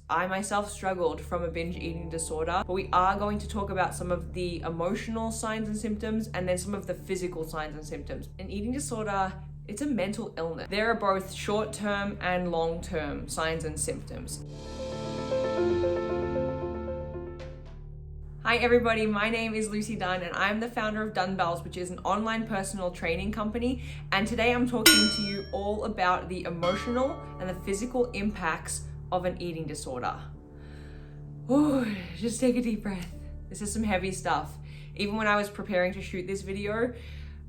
I myself struggled from a binge eating disorder, but we are going to talk about some of the emotional signs and symptoms and then some of the physical signs and symptoms. An eating disorder, it's a mental illness. There are both short-term and long-term signs and symptoms. Hi everybody, my name is Lucy Dunne and I'm the founder of Dunne, which is an online personal training company. And today I'm talking to you all about the emotional and the physical impacts of an eating disorder. Ooh, just take a deep breath. This is some heavy stuff. Even when I was preparing to shoot this video,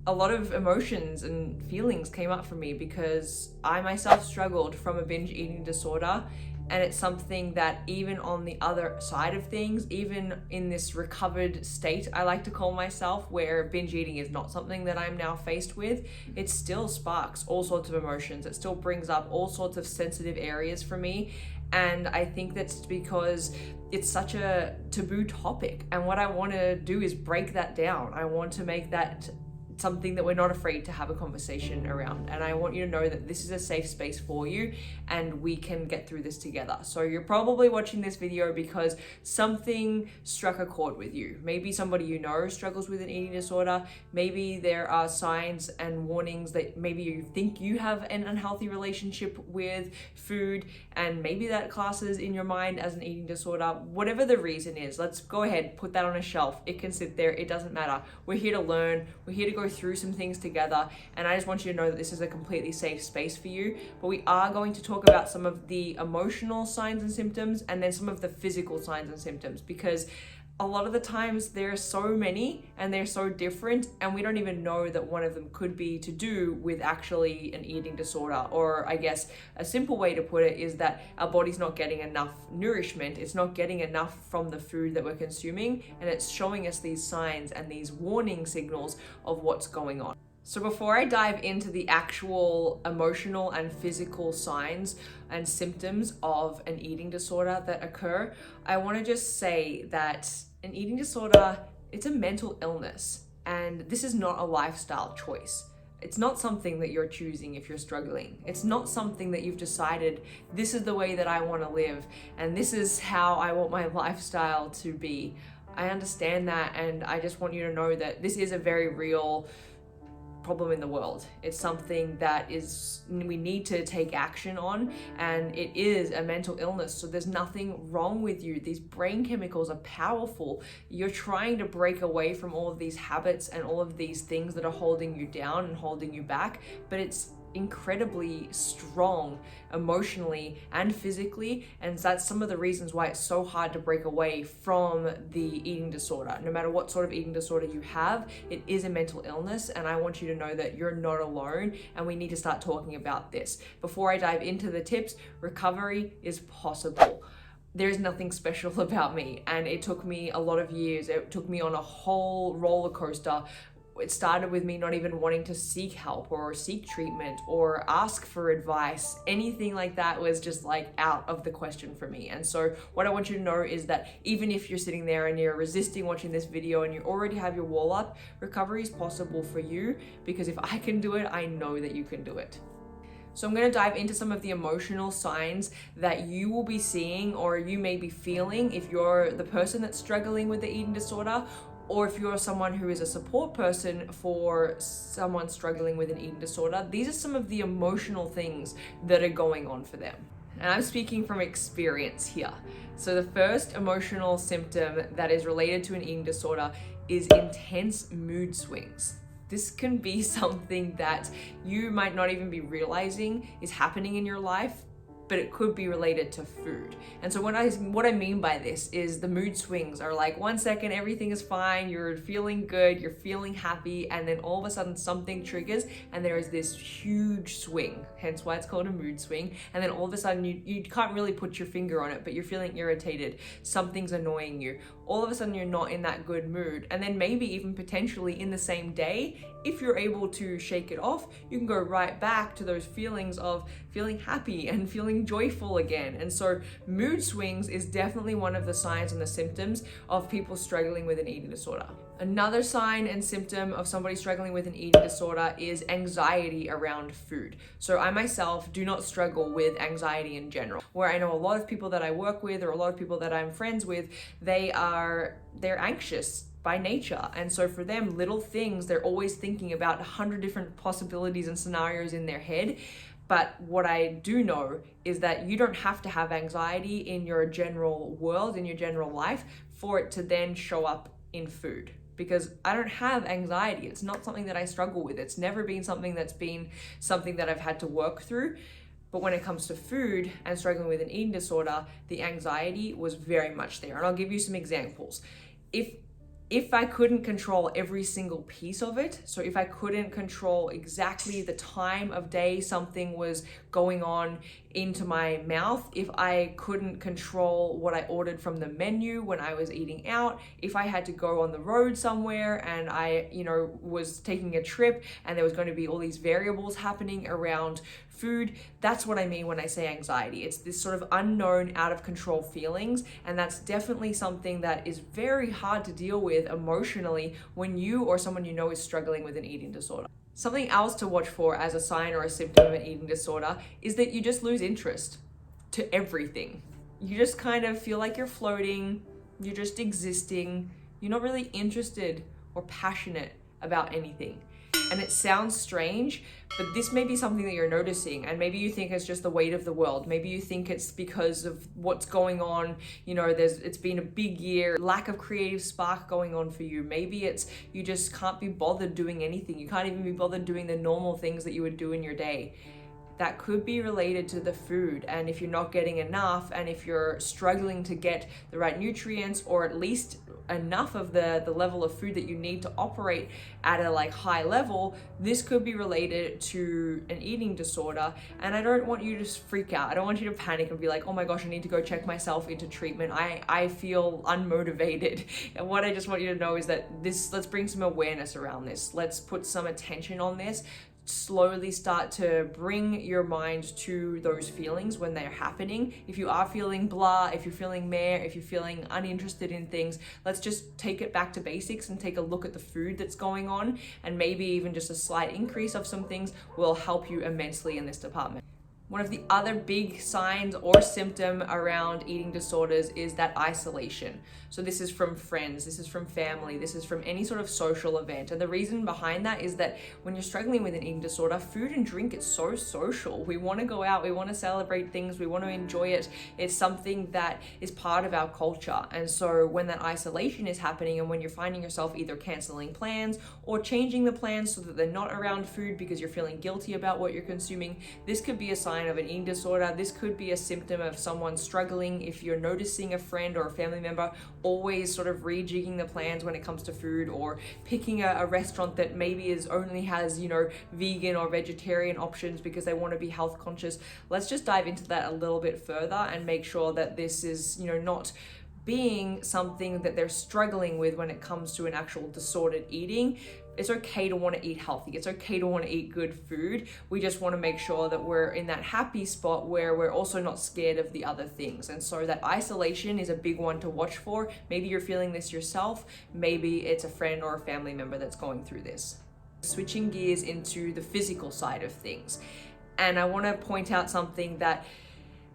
a lot of emotions and feelings came up for me because I myself struggled from a binge eating disorder. And it's something that even on the other side of things, even in this recovered state, I like to call myself, where binge eating is not something that I'm now faced with, it still sparks all sorts of emotions. It still brings up all sorts of sensitive areas for me. And I think that's because it's such a taboo topic. And what I want to do is break that down. I want to make that something that we're not afraid to have a conversation around. And I want you to know that this is a safe space for you and we can get through this together. So you're probably watching this video because something struck a chord with you. Maybe somebody you know struggles with an eating disorder. Maybe there are signs and warnings that maybe you think you have an unhealthy relationship with food, and maybe that classes in your mind as an eating disorder. Whatever the reason is, let's go ahead, put that on a shelf. It can sit there, it doesn't matter. We're here to learn, we're here to go through some things together, and I just want you to know that this is a completely safe space for you. But we are going to talk about some of the emotional signs and symptoms and then some of the physical signs and symptoms, because a lot of the times there are so many and they're so different, and we don't even know that one of them could be to do with actually an eating disorder. Or I guess a simple way to put it is that our body's not getting enough nourishment, it's not getting enough from the food that we're consuming, and it's showing us these signs and these warning signals of what's going on. So before I dive into the actual emotional and physical signs and symptoms of an eating disorder that occur, I want to just say that an eating disorder, it's a mental illness, and this is not a lifestyle choice. It's not something that you're choosing if you're struggling. It's not something that you've decided, this is the way that I want to live, and this is how I want my lifestyle to be. I understand that, and I just want you to know that this is a very real problem in the world. It's something that we need to take action on, and it is a mental illness. So there's nothing wrong with you. These brain chemicals are powerful. You're trying to break away from all of these habits and all of these things that are holding you down and holding you back, but it's incredibly strong emotionally and physically, and that's some of the reasons why it's so hard to break away from the eating disorder. No matter what sort of eating disorder you have, it is a mental illness, and I want you to know that you're not alone, and we need to start talking about this. Before I dive into the tips, recovery is possible. There's nothing special about me, and it took me a lot of years. It took me on a whole roller coaster. It started with me not even wanting to seek help or seek treatment or ask for advice. Anything like that was just like out of the question for me. And so what I want you to know is that even if you're sitting there and you're resisting watching this video and you already have your wall up, recovery is possible for you, because if I can do it, I know that you can do it. So I'm going to dive into some of the emotional signs that you will be seeing or you may be feeling if you're the person that's struggling with the eating disorder, or if you're someone who is a support person for someone struggling with an eating disorder. These are some of the emotional things that are going on for them. And I'm speaking from experience here. So the first emotional symptom that is related to an eating disorder is intense mood swings. This can be something that you might not even be realizing is happening in your life, but it could be related to food. And so what I mean by this is the mood swings are like 1 second everything is fine, you're feeling good, you're feeling happy, and then all of a sudden something triggers and there is this huge swing, hence why it's called a mood swing. And then all of a sudden you can't really put your finger on it, but you're feeling irritated, something's annoying you. All of a sudden you're not in that good mood. And then maybe even potentially in the same day, if you're able to shake it off, you can go right back to those feelings of feeling happy and feeling feeling joyful again. And so mood swings is definitely one of the signs and the symptoms of people struggling with an eating disorder. Another sign and symptom of somebody struggling with an eating disorder is anxiety around food. So I myself do not struggle with anxiety in general. Where I know a lot of people that I work with or a lot of people that I'm friends with, they're anxious by nature. And so for them, little things, they're always thinking about 100 different possibilities and scenarios in their head. But what I do know is that you don't have to have anxiety in your general world, in your general life, for it to then show up in food. Because I don't have anxiety. It's not something that I struggle with. It's never been something that I've had to work through. But when it comes to food and struggling with an eating disorder, the anxiety was very much there. And I'll give you some examples. If I couldn't control every single piece of it, so if I couldn't control exactly the time of day something was going on into my mouth, if I couldn't control what I ordered from the menu when I was eating out, if I had to go on the road somewhere and I, was taking a trip and there was going to be all these variables happening around food, that's what I mean when I say anxiety. It's this sort of unknown, out of control feelings, and that's definitely something that is very hard to deal with emotionally when you or someone you know is struggling with an eating disorder. Something else to watch for as a sign or a symptom of an eating disorder is that you just lose interest to everything. You just kind of feel like you're floating, you're just existing, you're not really interested or passionate about anything. And it sounds strange, but this may be something that you're noticing, and maybe you think it's just the weight of the world. Maybe you think it's because of what's going on. It's been a big year, lack of creative spark going on for you. Maybe it's you just can't be bothered doing anything. You can't even be bothered doing the normal things that you would do in your day. That could be related to the food, and if you're not getting enough, and if you're struggling to get the right nutrients or at least enough of the level of food that you need to operate at a high level, this could be related to an eating disorder. And I don't want you to freak out. I don't want you to panic and be like, oh my gosh, I need to go check myself into treatment. I feel unmotivated. And what I just want you to know is that let's bring some awareness around this. Let's put some attention on this. Slowly start to bring your mind to those feelings when they're happening. If you are feeling blah, if you're feeling meh, if you're feeling uninterested in things, let's just take it back to basics and take a look at the food that's going on, and maybe even just a slight increase of some things will help you immensely in this department. One of the other big signs or symptom around eating disorders is that isolation. So this is from friends, this is from family, this is from any sort of social event. And the reason behind that is that when you're struggling with an eating disorder, food and drink is so social. We want to go out, we want to celebrate things, we want to enjoy it. It's something that is part of our culture. And so when that isolation is happening, and when you're finding yourself either canceling plans or changing the plans so that they're not around food because you're feeling guilty about what you're consuming, this could be a sign of an eating disorder. This could be a symptom of someone struggling. If you're noticing a friend or a family member always sort of rejigging the plans when it comes to food, or picking a restaurant that maybe only has vegan or vegetarian options because they want to be health conscious, let's just dive into that a little bit further and make sure that this is not being something that they're struggling with when it comes to an actual disordered eating. It's okay to want to eat healthy. It's okay to want to eat good food. We just want to make sure that we're in that happy spot where we're also not scared of the other things. And so that isolation is a big one to watch for. Maybe you're feeling this yourself. Maybe it's a friend or a family member that's going through this. Switching gears into the physical side of things. And I want to point out something that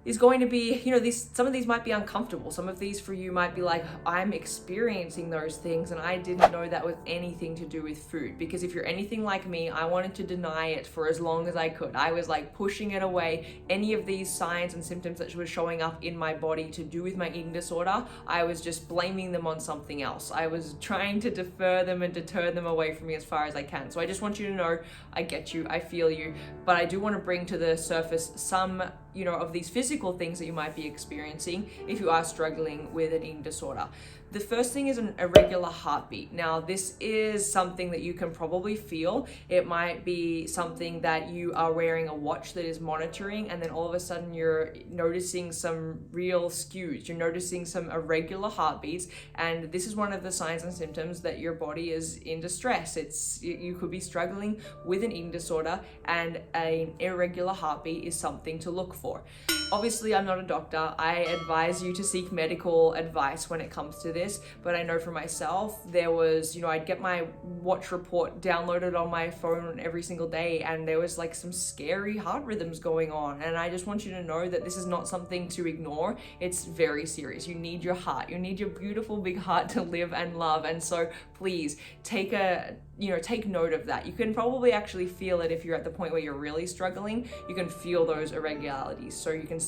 is going to be, some of these might be uncomfortable. Some of these for you might be like, I'm experiencing those things and I didn't know that was anything to do with food. Because if you're anything like me, I wanted to deny it for as long as I could. I was pushing it away. Any of these signs and symptoms that were showing up in my body to do with my eating disorder, I was just blaming them on something else. I was trying to defer them and deter them away from me as far as I can. So I just want you to know, I get you, I feel you, but I do want to bring to the surface some of these physical things that you might be experiencing if you are struggling with an eating disorder. The first thing is an irregular heartbeat. Now, this is something that you can probably feel. It might be something that you are wearing a watch that is monitoring, and then all of a sudden you're noticing some real skews. You're noticing some irregular heartbeats, and this is one of the signs and symptoms that your body is in distress. You could be struggling with an eating disorder, and an irregular heartbeat is something to look for. Obviously, I'm not a doctor. I advise you to seek medical advice when it comes to this, but I know for myself, there was, I'd get my watch report downloaded on my phone every single day, and there was like some scary heart rhythms going on. And I just want you to know that this is not something to ignore. It's very serious. You need your heart. You need your beautiful big heart to live and love. And so please take note of that. You can probably actually feel it if you're at the point where you're really struggling. You can feel those irregularities. So you can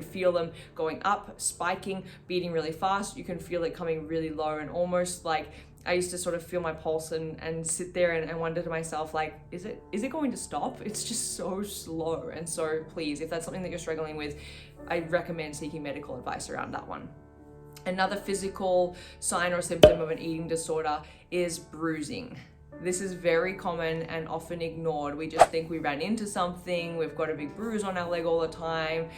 feel them going up, spiking, beating really fast. You can feel it coming really low, and almost like I used to sort of feel my pulse and sit there and wonder to myself, like, is it going to stop? It's just so slow. And so please, if that's something that you're struggling with, I recommend seeking medical advice around that one. Another physical sign or symptom of an eating disorder is bruising. This is very common and often ignored. We just think we ran into something, we've got a big bruise on our leg all the time.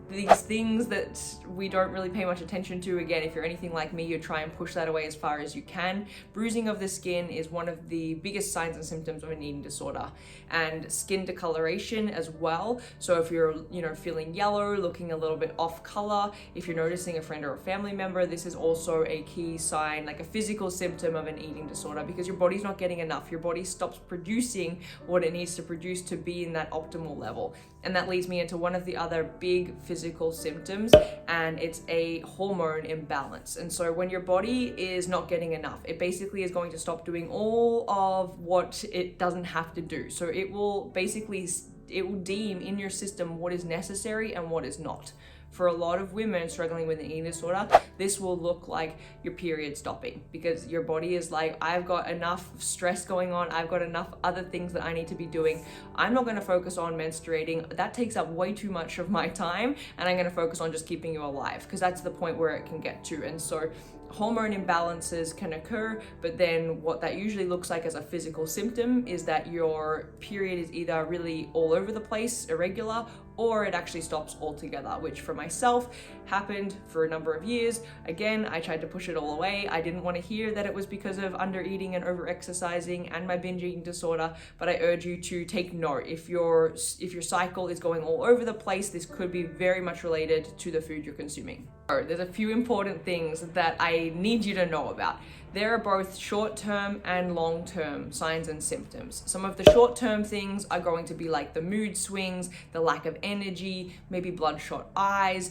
These things that we don't really pay much attention to. Again, if you're anything like me, you try and push that away as far as you can. Bruising of the skin is one of the biggest signs and symptoms of an eating disorder, and skin discoloration as well. So if you're, feeling yellow, looking a little bit off color, if you're noticing a friend or a family member, this is also a key sign, like a physical symptom of an eating disorder, because your body's not getting enough. Your body stops producing what it needs to produce to be in that optimal level. And that leads me into one of the other big physical symptoms, and it's a hormone imbalance. And so when your body is not getting enough, it basically is going to stop doing all of what it doesn't have to do. So it will deem in your system what is necessary and what is not. For a lot of women struggling with an eating disorder, this will look like your period stopping, because your body is like, I've got enough stress going on, I've got enough other things that I need to be doing. I'm not going to focus on menstruating. That takes up way too much of my time, and I'm going to focus on just keeping you alive, because that's the point where it can get to. And so hormone imbalances can occur, but then what that usually looks like as a physical symptom is that your period is either really all over the place, irregular, or it actually stops altogether, which for myself happened for a number of years. Again, I tried to push it all away. I didn't want to hear that it was because of under eating and over exercising and my binge eating disorder, but I urge you to take note. If your cycle is going all over the place, this could be very much related to the food you're consuming. So there's a few important things that I need you to know about. There are both short-term and long-term signs and symptoms. Some of the short-term things are going to be like the mood swings, the lack of energy, maybe bloodshot eyes,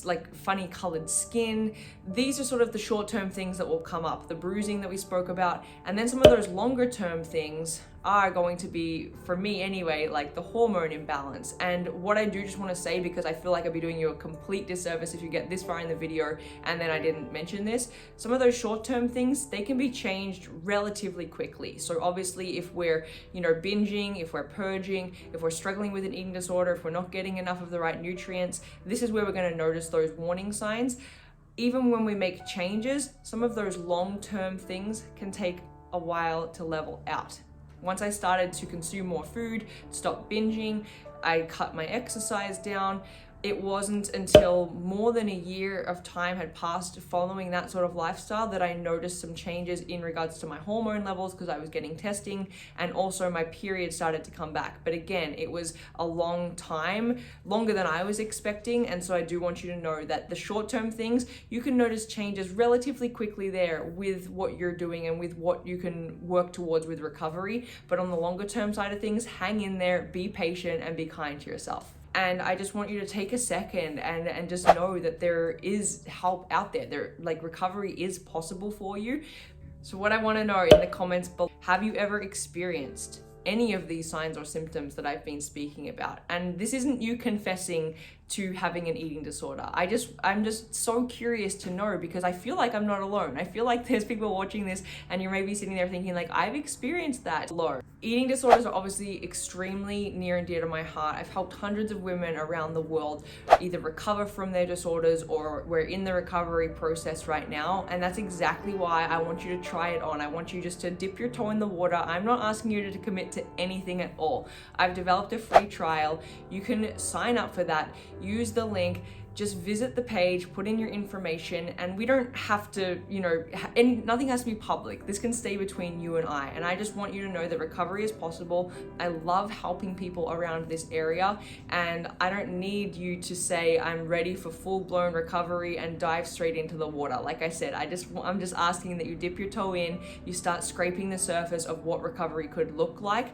like funny colored skin. These are sort of the short-term things that will come up, the bruising that we spoke about. And then some of those longer-term things are going to be, for me anyway, like the hormone imbalance. And what I do just want to say, because I feel like I'd be doing you a complete disservice if you get this far in the video and then I didn't mention this, some of those short-term things, they can be changed relatively quickly. So obviously if we're, binging, if we're purging, if we're struggling with an eating disorder, if we're not getting enough of the right nutrients, this is where we're going to notice those warning signs. Even when we make changes, some of those long-term things can take a while to level out. Once I started to consume more food, stop binging, I cut my exercise down. It wasn't until more than a year of time had passed following that sort of lifestyle that I noticed some changes in regards to my hormone levels, because I was getting testing, and also my period started to come back. But again, it was a long time, longer than I was expecting. And so I do want you to know that the short-term things, you can notice changes relatively quickly there with what you're doing and with what you can work towards with recovery. But on the longer term side of things, hang in there, be patient, and be kind to yourself. And I just want you to take a second and just know that there is help out there. Recovery is possible for you. So what I want to know in the comments below, have you ever experienced any of these signs or symptoms that I've been speaking about? And this isn't you confessing to having an eating disorder. I'm just so curious to know, because I feel like I'm not alone. I feel like there's people watching this and you may be sitting there thinking like, I've experienced that alone. Eating disorders are obviously extremely near and dear to my heart. I've helped hundreds of women around the world either recover from their disorders, or we're in the recovery process right now. And that's exactly why I want you to try it on. I want you just to dip your toe in the water. I'm not asking you to commit to anything at all. I've developed a free trial. You can sign up for that. Use the link. just visit the page, put in your information, and we don't have to, and nothing has to be public. This can stay between you and I just want you to know that recovery is possible. I love helping people around this area, and I don't need you to say I'm ready for full-blown recovery and dive straight into the water. Like I said, I'm just asking that you dip your toe in, you start scraping the surface of what recovery could look like.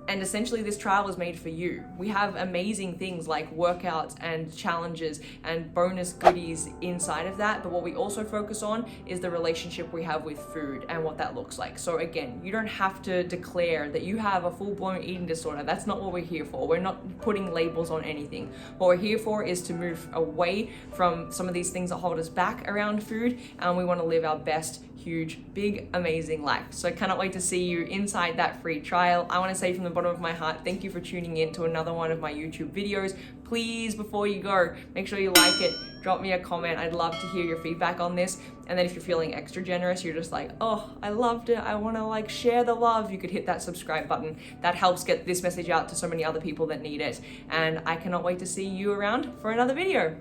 And essentially this trial was made for you. We have amazing things like workouts and challenges and bonus goodies inside of that. But what we also focus on is the relationship we have with food and what that looks like. So again, you don't have to declare that you have a full-blown eating disorder. That's not what we're here for. We're not putting labels on anything. What we're here for is to move away from some of these things that hold us back around food. And we want to live our best, huge, big, amazing life. So I cannot wait to see you inside that free trial. I want to say from the bottom of my heart, thank you for tuning in to another one of my YouTube videos. Please, before you go, make sure you like it, drop me a comment. I'd love to hear your feedback on this. And then if you're feeling extra generous, you're just like, oh, I loved it, I want to share the love, you could hit that subscribe button. That helps get this message out to so many other people that need it. And I cannot wait to see you around for another video.